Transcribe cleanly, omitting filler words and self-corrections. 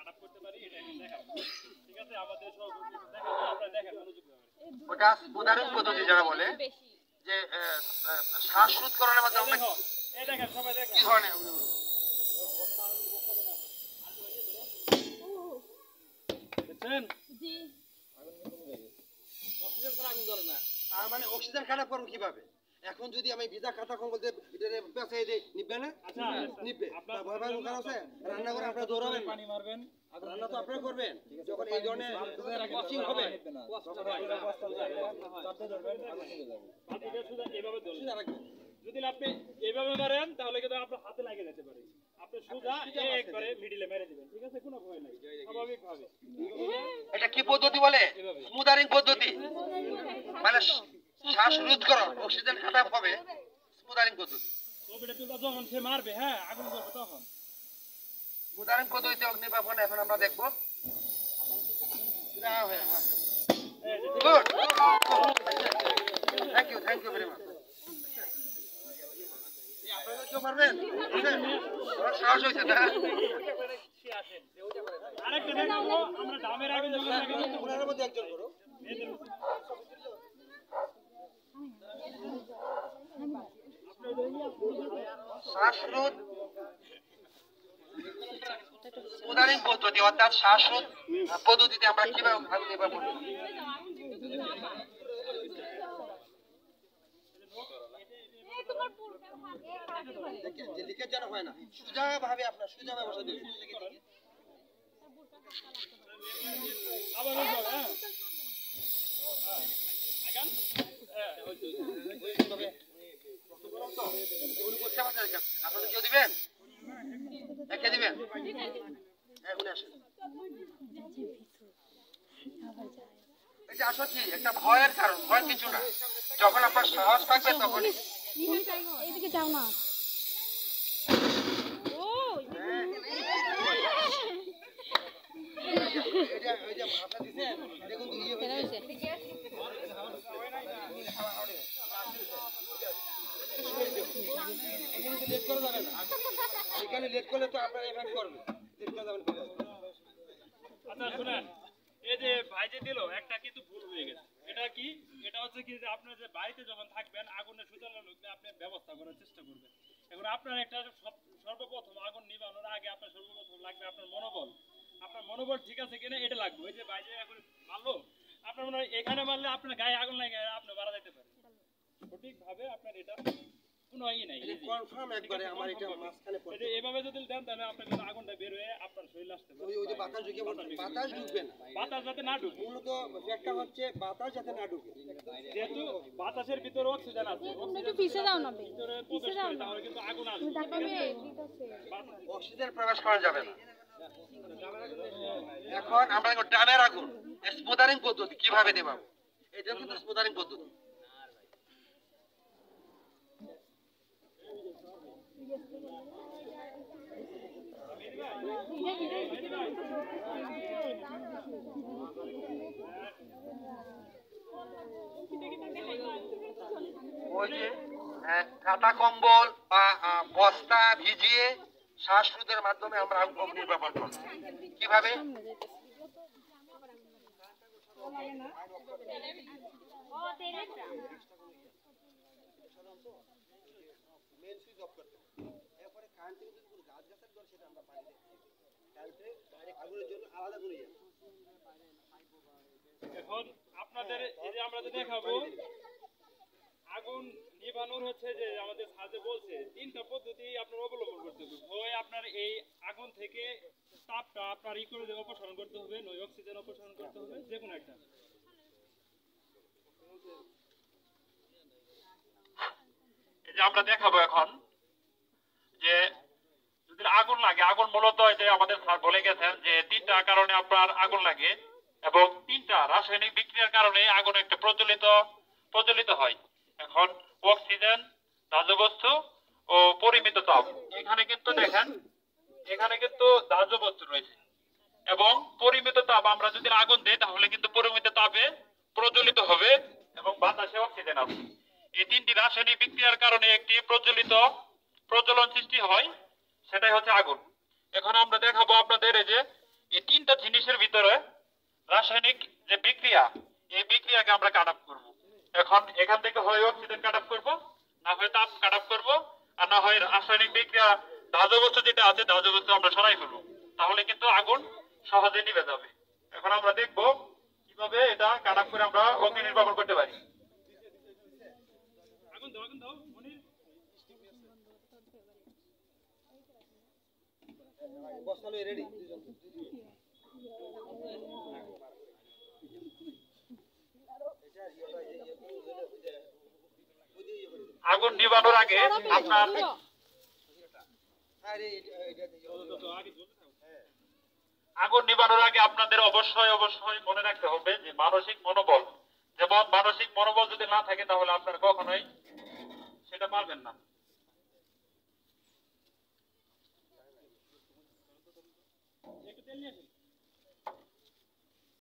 কাট করতে পারি এটা এখন দেখাবো। ঠিক আছে, আমাদের সহযোগী দেখাবো, আপনারা দেখেন মনোযোগ দিবেন। ওটা স্পুদারিং পদ্ধতি যারা বলে যে শ্বাসরোধকরণের মাধ্যমে আমরা এই দেখেন সবাই দেখেন কি ধরনের দেখেন জি অক্সিজেন ছাড়া আগুন জ্বলে না। তার মানে অক্সিজেন খারাপ করব কিভাবে? এখন যদি আমি ভিজা খাতা কম বলতে এটা পেছাই দেই নিবে না? আচ্ছা নিবে। আপনার ভয় ভয় কারণ আছে রান্না করে আপনারা দৌড়াবেন পানি মারবেন রান্না তো আপনারা করবেন যখন এই ধরনের ওয়াশিং হবে চাপতে ধরবেন আগুন চলে যাবে। বাকিটা শুধু এইভাবে ধরুন, যদি আপনি এইভাবে মারেন তাহলে কিন্তু আপনার হাতে লাগে যেতে পারে। আপনি সোজা একবারে মিডলে মেরে দিবেন, ঠিক আছে, কোনো ভয় নাই, স্বাভাবিক ভাবে। এটা কি পদ্ধতি বলে? স্মুদারিং পদ্ধতি, মানে শ্বাসরোধকরণ অক্সিজেন খারাপ হবে স্মুদারিং পদ্ধতি। ওটা তো যখন সে মারবে, হ্যাঁ আগুন জ্বলবে তখন স্মুদারিং পদ্ধতিতে অগ্নি নির্বাপন এখন আমরা দেখব। Good, thank you very much. আপনারা কেউ পারবেন? সাহস হয়েছে না? আরেকটা দেখো, আমরা ডামের আগুন যখন লাগাবো ওনার মধ্যে একজন করো। শ্বাসরোধ স্মুদারিং পদ্ধতি অর্থাৎ শ্বাসরোধ পদ্ধতিতে আমরা কিভাবে আগুন নির্বাপন করি? যে লিকেজ যেন হয় না, সোজা ভাবে আপনার সোজা ব্যবস্থা দিন। আবার হ্যাঁ আগান আপনাদের কেউ দিবেন? কে দিবেন? এটা আসলে কি একটা ভয়ের কারণ, ভয় কিছু না। যখন আপনার সাহস থাকবে তখনই এদিকে যাও না। এখানে লেট করলে তো আপনারা এখানে করবেন। আচ্ছা শুনেন, এই যে ভাই যে দিল একটা কিন্তু ভুল হয়ে গেছে। এটা কি? এটা হচ্ছে কি যে আপনার যে বাড়িতে যখন থাকবেন আগুনের সুতরাং আপনি ব্যবস্থা করার চেষ্টা করবেন। এখন আপনার একটা সর্বপ্রথম আগুন নিভানোর আগে আপনার সর্বপ্রথম লাগবে আপনার মনোবল। আপনার মনোবল ঠিক আছে কিনা এটা লাগবে। ওই যে ভাই যে এখন মারলো, আপনার মনে হয় এখানে মারলে আপনার গায়ে আগুন লাগে, আপনি মারা যেতে পারেন। সঠিকভাবে আপনার এটা কোনো ইয়ে নাই, কনফার্ম একবারে আমার এটা মাঝখানে পড়ে। এভাবে যদি দেন তাহলে আপনার কিন্তু আগুনটা বের হয়ে আপনার শরীরে আসতে পারে। ওই যে বাতাস ঢুকে বাতাস ঢুকবে না, বাতাস যাতে না ঢুকে। মূলত একটা হচ্ছে বাতাস যাতে না ঢুকে। যেহেতু বাতাসের ভিতরে অক্সিজেন আছে, একটু পিছে যাও না, ভিতরে প্রবেশ করে তাহলে কিন্তু আগুন আসবে। অক্সিজেন প্রবেশ করা যাবে না। এখন আমরা ডামের আগুন স্মুদারিং পদ্ধতি কিভাবে দেবাবো, এটা কিন্তু স্মুদারিং পদ্ধতি। ওই যে কাটা কম্বল বা বস্তা ভিজিয়ে শ্বাসরোধের মাধ্যমে আমরা আগুন নির্বাপন করব। কিভাবে? এখন আপনাদের এই যে আমরা যে দেখাবো আগুন নিভানোর হচ্ছে যে আমাদের সাথে বলছে তিনটা পদ্ধতি আপনার অবলম্বন করতে হবে। হয় আপনার এই আগুন থেকে তাপটা আপনার ই করে অপসারণ করতে হবে, নয় অক্সিজেন অপসারণ করতে হবে, যে কোনো একটা। এই যে আমরা দেখাবো এখন যে যদি আগুন লাগে, আগুন মূলত যে আমাদের স্যার বলে গেছেন যে তিনটা কারণে আপনার আগুন লাগে এবং তিনটা রাসায়নিক বিক্রিয়ার কারণে আগুন একটা প্রজ্বলিত হয়। এখন অক্সিজেন, দাহ্য বস্তু ও পরিমিত তাপ। এখানে কিন্তু দেখেন, এখানে কিন্তু দাহ্য বস্তু রয়েছে এবং পরিমিত তাপ। আমরা যদি আগুন দিই তাহলে কিন্তু পরিমিত তাপে প্রজ্বলিত হবে এবং বাতাসে অক্সিজেন আছে। এই তিনটি রাসায়নিক বিক্রিয়ার কারণে একটি প্রজ্বলন সৃষ্টি হয়, সেটাই হচ্ছে আগুন। এখন আমরা দেখাবো আপনাদের এই যে এই তিনটা জিনিসের ভিতরে রাসায়নিক যে বিক্রিয়া, এই বিক্রিয়াকে আমরা কাট অফ করবো। এখন এখান থেকে হয় অক্সিজেন কাট অফ করবো, না হয় তাপ কাট অফ করবো, আর না হয় রাসায়নিক বিক্রিয়া ধাতব বস্তু যেটা আছে ধাতব বস্তু আমরা সরাই ফেলবো। তাহলে কিন্তু আগুন সহজে নিভে যাবে। এখন আমরা দেখবো কিভাবে এটা কাট অফ করে আমরা অগ্নি নির্বাপন করতে পারি। আগুন দাও মনির। আগুন নিভানোর আগে আপনার আগুন নিভানোর আগে আপনাদের অবশ্যই মনে রাখতে হবে যে মানসিক মনোবল, যেমন মানসিক মনোবল যদি না থাকে তাহলে আপনারা কখনোই সেটা পারবেন না। একটু তেল নিয়ে আসুন।